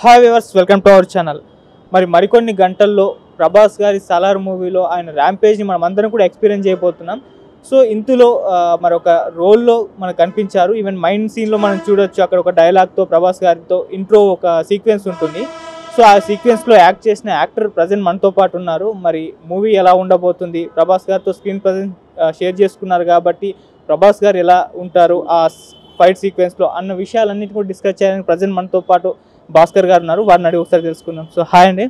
Hi viewers, welcome to our channel. మరికొన్ని గంటల్లో ప్రభాస్ గారి సలార్ మూవీలో ఆయన ర్యాంపేజ్ని మనం అందరం కూడా ఎక్స్పీరియన్స్ చేయబోతున్నాం. సో ఇందులో మరొక రోల్లో మనకు కనిపించారు. ఈవెన్ మైండ్ సీన్లో మనం చూడొచ్చు, అక్కడ ఒక డైలాగ్తో ప్రభాస్ గారితో ఇంట్రో ఒక సీక్వెన్స్ ఉంటుంది. సో ఆ సీక్వెన్స్లో యాక్ట్ చేసిన యాక్టర్ ప్రజెంట్ మనతో పాటు ఉన్నారు. మరి మూవీ ఎలా ఉండబోతుంది, ప్రభాస్ గారితో స్క్రీన్ ప్రజెంట్ షేర్ చేసుకున్నారు కాబట్టి ప్రభాస్ గారు ఎలా ఉంటారు ఆ ఫైట్ సీక్వెన్స్లో అన్న విషయాలన్నింటి కూడా డిస్కస్ చేయడానికి ప్రజెంట్ మనతో పాటు భాస్కర్ గారు ఉన్నారు. వారిని అడిగి ఒకసారి తెలుసుకుందాం. సో హాయ్ అండి.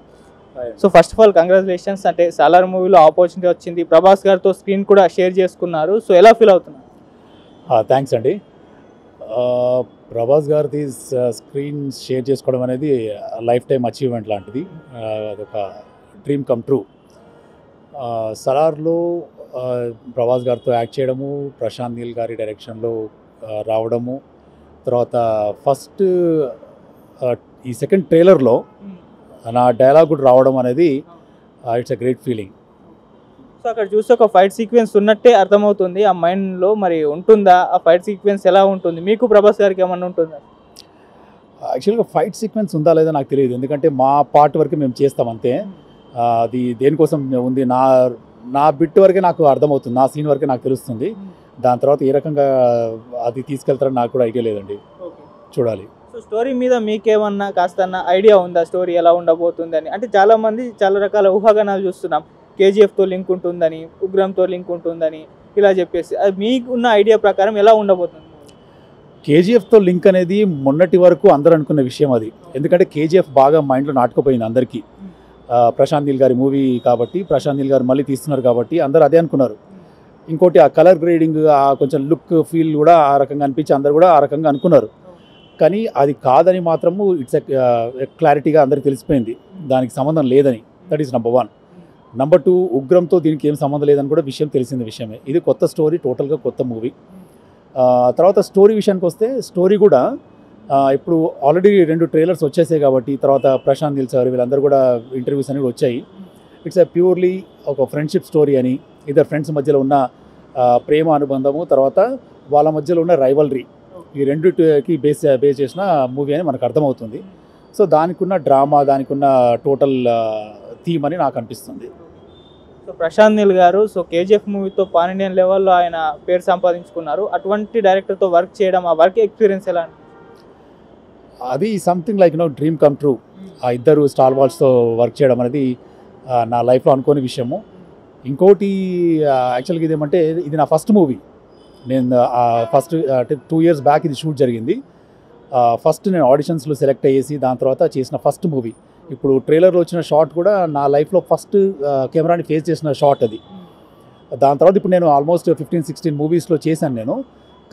So first of all congratulations, అంటే సాలార్ మూవీలో ఆపర్చునిటీ వచ్చింది, ప్రభాస్ గారితో స్క్రీన్ కూడా షేర్ చేసుకున్నారు. సో ఎలా ఫీల్ అవుతున్నారు? థ్యాంక్స్ అండి. ప్రభాస్ గారిది స్క్రీన్ షేర్ చేసుకోవడం అనేది లైఫ్ టైం అచీవ్మెంట్ లాంటిది. అదొక డ్రీమ్ కమ్ ట్రూ. సలార్లో ప్రభాస్ గారితో యాక్ట్ చేయడము, ప్రశాంత్ నీల్ గారి డైరెక్షన్లో రావడము, తర్వాత ఫస్ట్ ఈ సెకండ్ ట్రైలర్లో నా డైలాగ్ కూడా రావడం అనేది it's a great feeling. So అక్కడ చూస్తే ఒక ఫైట్ సీక్వెన్స్ ఉన్నట్టే అర్థమవుతుంది ఆ మైండ్లో. మరి ఉంటుందా ఆ ఫైట్ సీక్వెన్స్, ఎలా ఉంటుంది? మీకు ప్రభాస్ గారికి ఏమన్నా ఉంటుందా? యాక్చువల్గా ఫైట్ సీక్వెన్స్ ఉందా లేదా నాకు తెలియదు, ఎందుకంటే మా పార్ట్ వరకు మేము చేస్తాం అంతే. అది దేనికోసం ఉంది, నా బిట్ వరకే నాకు అర్థమవుతుంది, నా సీన్ వరకే నాకు తెలుస్తుంది. దాని తర్వాత ఏ రకంగా అది తీసుకెళ్తారని నాకు కూడా ఐడియా లేదండి, చూడాలి. సో స్టోరీ మీద మీకేమన్నా కాస్త ఐడియా ఉందా, స్టోరీ ఎలా ఉండబోతుందని? అంటే చాలామంది చాలా రకాల ఊహాగానాలు చూస్తున్నాం, కేజీఎఫ్తో లింక్ ఉంటుందని, ఉగ్రంతో లింక్ ఉంటుందని ఇలా చెప్పేసి. అది మీకున్న ఐడియా ప్రకారం ఎలా ఉండబోతుంది? కేజీఎఫ్తో లింక్ అనేది మొన్నటి వరకు అందరూ అనుకున్న విషయం అది, ఎందుకంటే కేజీఎఫ్ బాగా మైండ్లో నాటుకుపోయింది అందరికీ. ప్రశాంత్ నీల్ గారి మూవీ కాబట్టి, ప్రశాంత్ నీల్ గారు మళ్ళీ తీస్తున్నారు కాబట్టి అందరూ అదే అనుకున్నారు. ఇంకోటి ఆ కలర్ గ్రేడింగ్, ఆ కొంచెం లుక్ ఫీల్ కూడా ఆ రకంగా అనిపించి అందరు కూడా ఆ రకంగా అనుకున్నారు. కానీ అది కాదని మాత్రము ఇట్స్ క్లారిటీగా అందరికి తెలిసిపోయింది, దానికి సంబంధం లేదని. That is number 1. నెంబర్ 2, ఉగ్రంతో దీనికి ఏం సంబంధం లేదని కూడా విషయం తెలిసిన విషయమే. ఇది కొత్త స్టోరీ, టోటల్గా కొత్త మూవీ. తర్వాత స్టోరీ విషయానికి వస్తే, స్టోరీ కూడా ఇప్పుడు ఆల్రెడీ 2 ట్రైలర్స్ వచ్చేసాయి కాబట్టి, తర్వాత ప్రశాంత్ నీల్ సార్ వీళ్ళందరూ కూడా ఇంటర్వ్యూస్ అనేవి వచ్చాయి. ఇట్స్ ప్యూర్లీ ఒక ఫ్రెండ్షిప్ స్టోరీ అని, ఇద్దరు ఫ్రెండ్స్ మధ్యలో ఉన్న ప్రేమ అనుబంధము, తర్వాత వాళ్ళ మధ్యలో ఉన్న రైవల్రీ, ఈ రెండుకి బేస్ చేసిన మూవీ అని మనకు అర్థమవుతుంది. సో దానికి ఉన్న డ్రామా, దానికి ఉన్న టోటల్ థీమ్ అని నాకు అనిపిస్తుంది. సో ప్రశాంత్ నీల్ గారు కేజీఎఫ్ మూవీతో పాన్ ఇండియన్ లెవెల్లో ఆయన పేరు సంపాదించుకున్నారు. అటువంటి డైరెక్టర్తో వర్క్ చేయడం, ఆ వర్క్ ఎక్స్పీరియన్స్ ఎలా? అది something like dream come true. ఆ ఇద్దరు స్టార్ వాల్స్తో వర్క్ చేయడం అనేది నా లైఫ్లో అనుకోని విషయము. ఇంకోటి యాక్చువల్గా ఇదేమంటే, ఇది నా ఫస్ట్ మూవీ. నేను ఫస్ట్ 2 years బ్యాక్ ఇది షూట్ జరిగింది. ఫస్ట్ నేను ఆడిషన్స్లో సెలెక్ట్ అయ్యేసి దాని తర్వాత చేసిన ఫస్ట్ మూవీ. ఇప్పుడు ట్రైలర్లో వచ్చిన షాట్ కూడా నా లైఫ్లో ఫస్ట్ కెమెరాని ఫేస్ చేసిన షాట్ అది. దాని తర్వాత ఇప్పుడు నేను ఆల్మోస్ట్ 15-16 మూవీస్లో చేశాను నేను,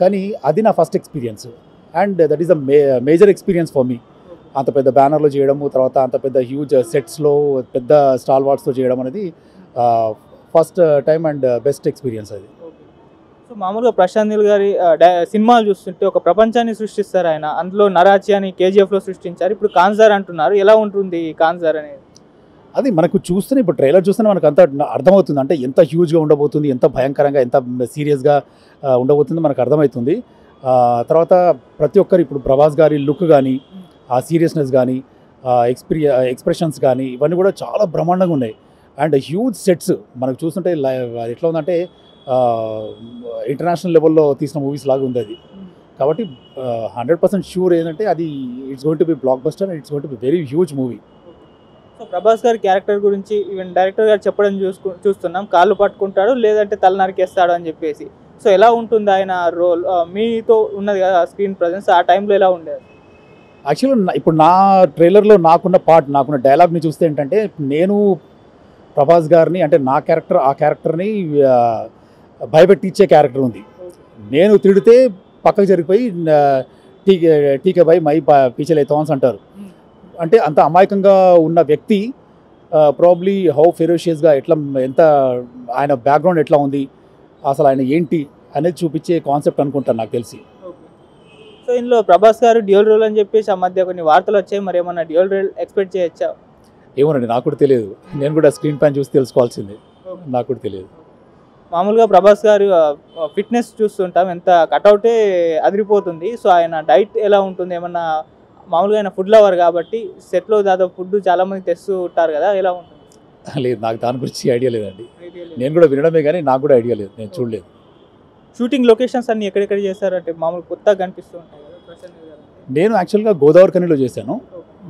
కానీ అది నా first experience. And that is the major experience for me. అంత పెద్ద బ్యానర్లో చేయడము, తర్వాత అంత పెద్ద హ్యూజ్ సెట్స్లో పెద్ద స్టార్ వార్డ్స్తో చేయడం అనేది first time and best experience అది. సో మామూలుగా ప్రశాంత్ నీల్ గారి సినిమాలు చూస్తుంటే ఒక ప్రపంచాన్ని సృష్టిస్తారు ఆయన. అందులో నరాచి అని కేజీఎఫ్లో సృష్టించారు, ఇప్పుడు కాన్జర్ అంటున్నారు. ఎలా ఉంటుంది కాన్జర్ అనేది? అది మనకు చూస్తేనే, ఇప్పుడు ట్రైలర్ చూస్తేనే మనకు అంత అర్థమవుతుంది, అంటే ఎంత హ్యూజ్గా ఉండబోతుంది, ఎంత భయంకరంగా, ఎంత సీరియస్గా ఉండబోతుంది మనకు అర్థమవుతుంది. తర్వాత ప్రతి ఒక్కరు ఇప్పుడు ప్రభాస్ గారి లుక్ కానీ, ఆ సీరియస్నెస్ కానీ, ఎక్స్ప్రెషన్స్ కానీ, ఇవన్నీ కూడా చాలా బ్రహ్మాండంగా ఉన్నాయి. అండ్ హ్యూజ్ సెట్స్ మనకు చూస్తుంటే ఎట్లా ఉందంటే ఇంటర్నేషనల్ లెవెల్లో తీసిన మూవీస్ లాగా ఉంది అది. కాబట్టి 100% షూర్ ఏంటంటే అది it's going to be blockbuster and it's going to be very huge movie. So Prabhas గారి క్యారెక్టర్ గురించి ఈవెన్ డైరెక్టర్ గారు చెప్పడం చూస్తున్నాం, కాళ్ళు పట్టుకుంటాడు లేదంటే తల నరికేస్తాడు అని చెప్పేసి. సో ఎలా ఉంటుంది ఆయన రోల్? మీతో ఉన్నది కదా స్క్రీన్ ప్రజెన్స్, ఆ టైంలో ఎలా ఉండేది? యాక్చువల్గా ఇప్పుడు నా ట్రైలర్లో నాకున్న డైలాగ్ని చూస్తే ఏంటంటే, నేను ప్రభాస్ గారిని, అంటే నా క్యారెక్టర్ ఆ క్యారెక్టర్ని భయపెట్టించే క్యారెక్టర్ ఉంది. నేను తిడితే పక్కకు జరిగిపోయి టీకే భయ్ మై పీచలే థాన్స్ అంటారు. అంటే అంత అమాయకంగా ఉన్న వ్యక్తి ప్రాబ్లీ హౌ ఫెరోషియస్గా ఎంత ఆయన బ్యాక్గ్రౌండ్ ఎట్లా ఉంది, అసలు ఆయన ఏంటి అనేది చూపించే కాన్సెప్ట్ అనుకుంటాను నాకు తెలిసి. సో ఇందులో ప్రభాస్ గారు డ్యూయల్ రోల్ అని చెప్పేసి ఆ మధ్య కొన్ని వార్తలు వచ్చాయి, మరి ఏమన్నా డ్యూయల్ రోల్ ఎక్స్పెక్ట్ చేయొచ్చా? ఏమోనండి, నాకు కూడా తెలియదు. నేను కూడా స్క్రీన్ పైన చూసి తెలుసుకోవాల్సిందే, నాకు కూడా తెలియదు. మామూలుగా ప్రభాస్ గారు ఫిట్నెస్ చూస్తుంటాం, ఎంత కట్అవుటే అదిరిపోతుంది. సో ఆయన డైట్ ఎలా ఉంటుంది, ఏమన్నా మామూలుగా ఆయన ఫుడ్ లవర్ కాబట్టి సెట్లో దాదాపు ఫుడ్ చాలా మంది తెస్తూ ఉంటారు కదా, ఎలా ఉంటుంది? లేదు, నాకు దాని గురించి ఐడియా లేదండి. నేను కూడా వినడమే కానీ నాకు కూడా ఐడియా లేదు, నేను చూడలేదు. షూటింగ్ లొకేషన్స్ అన్ని ఎక్కడెక్కడ చేస్తారంటే మామూలు కొత్తగా కనిపిస్తూ ఉంటాయి కదా ప్రశాంత్ నీల్ గారు? నేను యాక్చువల్గా గోదావరి ఖనిలో చేశాను.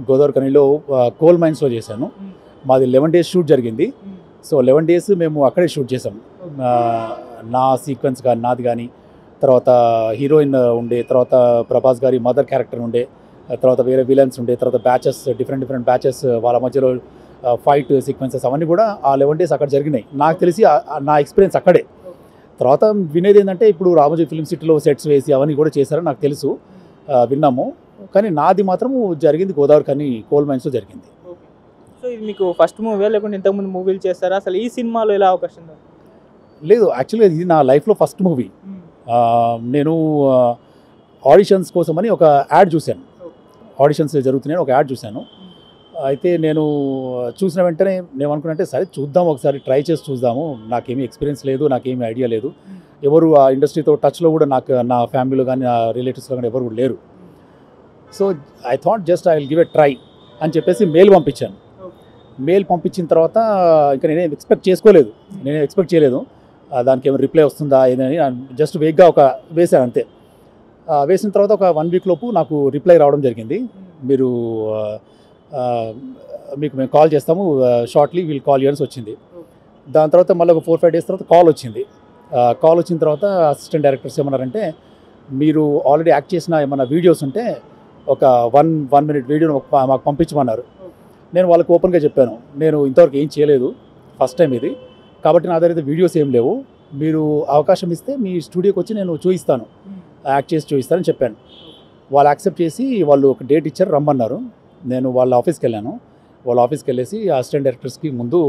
గోదావరి ఖనిలో కోల్ మైన్స్లో చేశాను. మాది 11 days షూట్ జరిగింది. సో 11 days మేము అక్కడే షూట్ చేసాం. నా సీక్వెన్స్ కానీ నాది కానీ, తర్వాత హీరోయిన్ ఉండే, తర్వాత ప్రభాస్ గారి మదర్ క్యారెక్టర్ ఉండే, తర్వాత వేరే విలన్స్ ఉండే, తర్వాత బ్యాచెస్, డిఫరెంట్ బ్యాచెస్, వాళ్ళ మధ్యలో ఫైట్ సీక్వెన్సెస్ అవన్నీ కూడా ఆ 11 days అక్కడ జరిగినాయి. నాకు తెలిసి నా ఎక్స్పీరియన్స్ అక్కడే. తర్వాత వినేది ఏంటంటే ఇప్పుడు రామోజీ ఫిల్మ్ సిటీలో సెట్స్ వేసి అవన్నీ కూడా చేశారని నాకు తెలుసు, విన్నాము. కానీ నాది మాత్రం జరిగింది గోదావరి ఖని కోల్ మైన్స్లో జరిగింది. సో ఇది మీకు ఫస్ట్ మూవీ లేకుంటే ఇంతకుముందు మూవీలు చేస్తారా? అసలు ఈ సినిమాలో ఎలా అవకాశం ఉంది? లేదు, యాక్చువల్గా ఇది నా లైఫ్లో ఫస్ట్ మూవీ. నేను ఆడిషన్స్ కోసమని ఒక యాడ్ చూశాను. ఆడిషన్స్ జరుగుతున్నాయని ఒక యాడ్ చూశాను. అయితే నేను చూసిన వెంటనే నేను అనుకున్నట్టే సరే చూద్దాం, ఒకసారి ట్రై చేసి చూద్దాము. నాకేమీ ఎక్స్పీరియన్స్ లేదు, నాకేమీ ఐడియా లేదు, ఎవరు ఆ ఇండస్ట్రీతో టచ్లో కూడా నాకు నా ఫ్యామిలీలో కానీ నా రిలేటివ్స్లో కానీ ఎవరు కూడా లేరు. So I thought just I will give a try అని చెప్పేసి మెయిల్ పంపించాను. మెయిల్ పంపించిన తర్వాత ఇంకా నేనేం ఎక్స్పెక్ట్ చేయలేదు దానికి ఏమైనా రిప్లై వస్తుందా ఏదని. జస్ట్ వేగ్గా ఒక వేసాను అంతే. వేసిన తర్వాత ఒక 1 week లోపు నాకు రిప్లై రావడం జరిగింది. మీరు మీకు మేము కాల్ చేస్తాము, షార్ట్లీ విల్ కాల్ యూ అని వచ్చింది. దాని తర్వాత మళ్ళీ ఒక 4-5 days తర్వాత కాల్ వచ్చింది. కాల్ వచ్చిన తర్వాత అసిస్టెంట్ డైరెక్టర్స్ ఏమన్నారంటే, మీరు ఆల్రెడీ యాక్ట్ చేసిన ఏమైనా వీడియోస్ ఉంటే ఒక 1 minute వీడియోని మాకు పంపించమన్నారు. నేను వాళ్ళకి ఓపెన్గా చెప్పాను, నేను ఇంతవరకు ఏం చేయలేదు, ఫస్ట్ టైం ఇది, కాబట్టి నా దగ్గర వీడియోస్ ఏం లేవు, మీరు అవకాశం ఇస్తే మీ స్టూడియోకి వచ్చి నేను చూపిస్తాను, యాక్ట్ చేసి చూపిస్తానని చెప్పాను. వాళ్ళు యాక్సెప్ట్ చేసి వాళ్ళు ఒక డేట్ ఇచ్చారు, రమ్మన్నారు. నేను వాళ్ళ ఆఫీస్కి వెళ్ళాను. వాళ్ళ ఆఫీస్కి వెళ్ళేసి అసిస్టెంట్ డైరెక్టర్స్కి ముందు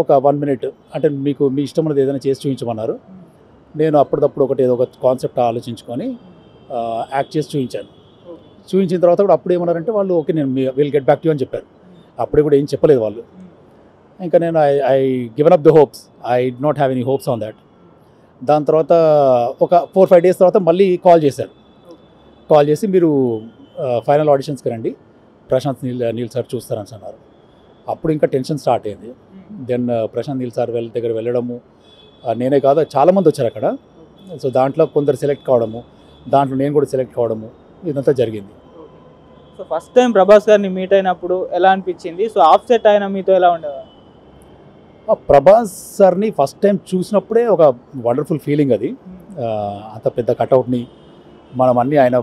ఒక 1 minute అంటే మీకు మీ ఇష్టం ఉన్నది ఏదైనా చేసి చూపించమన్నారు. నేను అప్పటికప్పుడు ఏదో ఒక కాన్సెప్ట్ ఆలోచించుకొని యాక్ట్ చేసి చూపించాను. చూపించిన తర్వాత కూడా అప్పుడు ఏమన్నారంటే వాళ్ళు, ఓకే నేను will get back to you అని చెప్పారు. అప్పుడే కూడా ఏం చెప్పలేదు వాళ్ళు. ఇంకా నేను I given up the hopes, I did not have any hopes on that. దాని తర్వాత ఒక 4-5 days తర్వాత మళ్ళీ కాల్ చేశారు. కాల్ చేసి మీరు ఫైనల్ ఆడిషన్స్కి రండి, ప్రశాంత్ నీల్ సార్ చూస్తారని అన్నారు. అప్పుడు ఇంకా టెన్షన్ స్టార్ట్ అయింది. దెన్ ప్రశాంత్ నీల్ సార్ దగ్గర వెళ్ళడము, నేనే కాదు చాలామంది వచ్చారు అక్కడ. సో దాంట్లో కొందరు సెలెక్ట్ కావడము, దాంట్లో నేను కూడా సెలెక్ట్ కావడము, ఇదంతా జరిగింది. సో ఫస్ట్ టైం ప్రభాస్ గారిని మీట్ అయినప్పుడు ఎలా అనిపించింది? సో ఆఫ్సెట్ అయినా మీతో ఎలా ఉండేవారు? ప్రభాస్ సార్ని ఫస్ట్ టైం చూసినప్పుడే ఒక వండర్ఫుల్ ఫీలింగ్ అది. అంత పెద్ద కటౌట్ని మనం అన్నీ ఆయన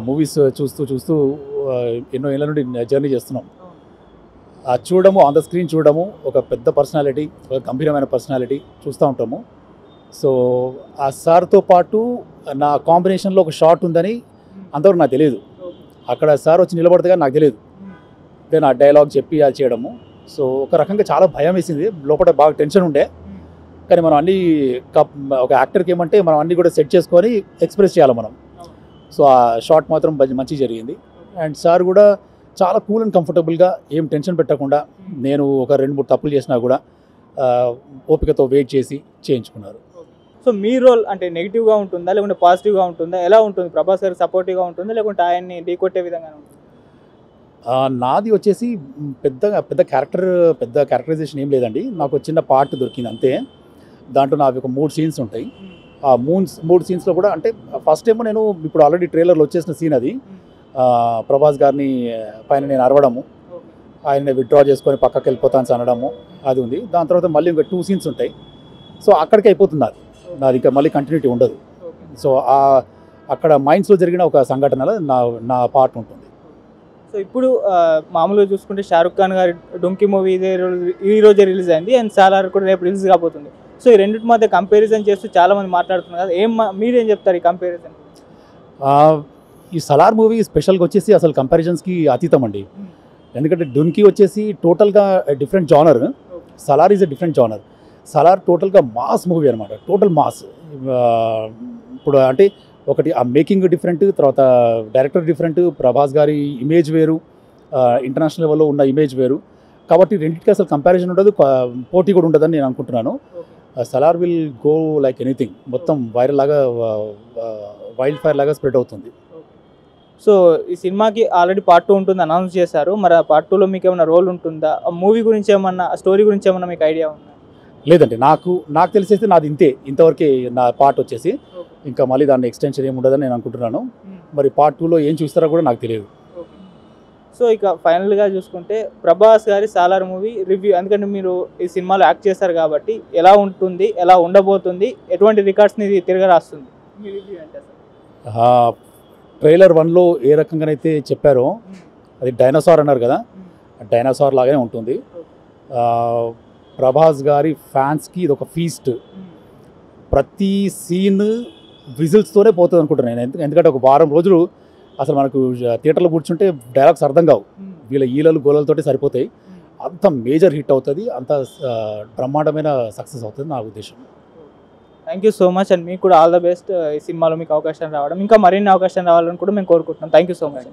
మూవీస్ చూస్తూ ఎన్నో ఏళ్ళ నుండి జర్నీ చేస్తున్నాం. చూడడము, ఆన్ ద స్క్రీన్ చూడడము, ఒక పెద్ద పర్సనాలిటీ, ఒక గంభీరమైన పర్సనాలిటీ చూస్తూ ఉంటాము. సో ఆ సార్తో పాటు నా కాంబినేషన్లో ఒక షాట్ ఉందని అంతవరకు నాకు తెలియదు. అక్కడ సార్ వచ్చి నిలబడితే కానీ నాకు తెలియదు. దెన్ ఆ డైలాగ్ చెప్పి అది చేయడము. సో ఒక రకంగా చాలా భయం వేసింది, లోపల బాగా టెన్షన్ ఉండే. కానీ మనం అన్నీ ఒక యాక్టర్కి ఏమంటే మనం అన్నీ కూడా సెట్ చేసుకొని ఎక్స్ప్రెస్ చేయాలి మనం. సో ఆ షాట్ మాత్రం మంచిగా జరిగింది. అండ్ సార్ కూడా చాలా కూల్ అండ్ కంఫర్టబుల్గా, ఏం టెన్షన్ పెట్టకుండా, నేను ఒక 2-3 తప్పులు చేసినా కూడా ఓపికతో వెయిట్ చేసి చేయించుకున్నారు. సో మీ రోల్ అంటే నెగిటివ్గా ఉంటుందా లేకుంటే పాజిటివ్గా ఉంటుందా, ఎలా ఉంటుంది? ప్రభాస్ గారికి సపోర్టివ్గా ఉంటుందా లేకుంటే ఆయన్ని ఢీకొట్టే విధంగా ఉంటుంది? నాది వచ్చేసి పెద్ద క్యారెక్టరైజేషన్ ఏం లేదండి. నాకు చిన్న పార్ట్ దొరికింది అంతే. దాంట్లో నాకు ఒక 3 scenes ఉంటాయి. ఆ 3 scenesలో కూడా అంటే ఫస్ట్ టైం నేను ఇప్పుడు ఆల్రెడీ ట్రైలర్లో వచ్చేసిన సీన్ అది. ప్రభాస్ గారిని పైన నేను అరవడము, ఆయన విత్డ్రా చేసుకొని పక్కకి వెళ్ళిపోతాను అనడము, అది ఉంది. దాని తర్వాత మళ్ళీ ఇంకా 2 scenes ఉంటాయి. సో అక్కడికి అయిపోతుంది నాది ఇంకా మళ్ళీ కంటిన్యూటీ ఉండదు. సో అక్కడ మైండ్స్లో జరిగిన ఒక సంఘటనలో నా పార్ట్ ఉంటుంది. సో ఇప్పుడు మామూలుగా చూసుకుంటే షారుఖ్ ఖాన్ గారి డొంకీ మూవీ ఈ రోజే రిలీజ్ అయింది, అండ్ సాలార్ కూడా రేపు రిలీజ్ కాబోతుంది. సో ఈ రెండింటి మధ్య కంపారిజన్ చేస్తూ చాలామంది మాట్లాడుతున్నారు కదా, మీరేం చెప్తారు ఈ కంపారిజన్? ఈ సలార్ మూవీ స్పెషల్గా వచ్చేసి అసలు కంపారిజన్స్కి అతీతం అండి. ఎందుకంటే డొంకీ వచ్చేసి టోటల్గా different genre, Salaar is a different genre. Salaar టోటల్గా మాస్ మూవీ అనమాట, టోటల్ మాస్. ఇప్పుడు అంటే ఒకటి ఆ మేకింగ్ డిఫరెంట్, తర్వాత డైరెక్టర్ డిఫరెంట్, ప్రభాస్ గారి ఇమేజ్ వేరు, ఇంటర్నేషనల్ లెవెల్లో ఉన్న ఇమేజ్ వేరు. కాబట్టి రెండింటికి అసలు కంపారిజన్ ఉండదు, పోటీ కూడా ఉండదని నేను అనుకుంటున్నాను. Salaar will go like anything, మొత్తం వైరల్ లాగా, వైల్డ్ ఫైర్ లాగా స్ప్రెడ్ అవుతుంది. సో ఈ సినిమాకి ఆల్రెడీ పార్ట్ 2 ఉంటుంది అనౌన్స్ చేశారు. మరి ఆ పార్ట్ 2లో మీకు ఏమైనా రోల్ ఉంటుందా? ఆ మూవీ గురించి ఏమన్నా, స్టోరీ గురించి ఏమన్నా మీకు ఐడియా ఉందా? లేదండి, నాకు తెలిసేసి నాది ఇంతవరకే నా పార్ట్ వచ్చేసి. ఇంకా మళ్ళీ దాన్ని ఎక్స్టెన్షన్ ఏమి ఉండదని నేను అనుకుంటున్నాను. మరి పార్ట్ 2లో ఏం చూస్తారో కూడా నాకు తెలియదు. సో ఇక ఫైనల్గా చూసుకుంటే ప్రభాస్ గారి సాలార్ మూవీ రివ్యూ, ఎందుకంటే మీరు ఈ సినిమాలో యాక్ట్ చేశారు కాబట్టి ఎలా ఉంటుంది, ఎలా ఉండబోతుంది, ఎటువంటి రికార్డ్స్ని ఇది తిరగరాస్తుంది మీ రివ్యూ అంటే? ట్రైలర్ 1లో ఏ రకంగానైతే చెప్పారో అది డైనోసార్ అన్నారు కదా, డైనోసార్ లాగానే ఉంటుంది. ప్రభాస్ గారి ఫ్యాన్స్కి ఇది ఒక ఫీస్ట్. ప్రతి సీన్ విజిల్స్తోనే పోతుంది అనుకుంటున్నాను నేను. ఎందుకంటే ఒక వారం రోజులు అసలు మనకు థియేటర్లో కూర్చుంటే డైలాగ్స్ అర్థం కావు, వీళ్ళ ఈలలు గోలలతోటి సరిపోతాయి. అంత మేజర్ హిట్ అవుతుంది, అంత బ్రహ్మాండమైన సక్సెస్ అవుతుంది నా ఉద్దేశం. Thank you so much and మీకు కూడా ఆల్ ద బెస్ట్. ఈ సినిమాలో మీకు అవకాశం రావడం, ఇంకా మరిన్ని అవకాశం రావాలని కూడా మేము కోరుకుంటున్నాం. Thank you so much.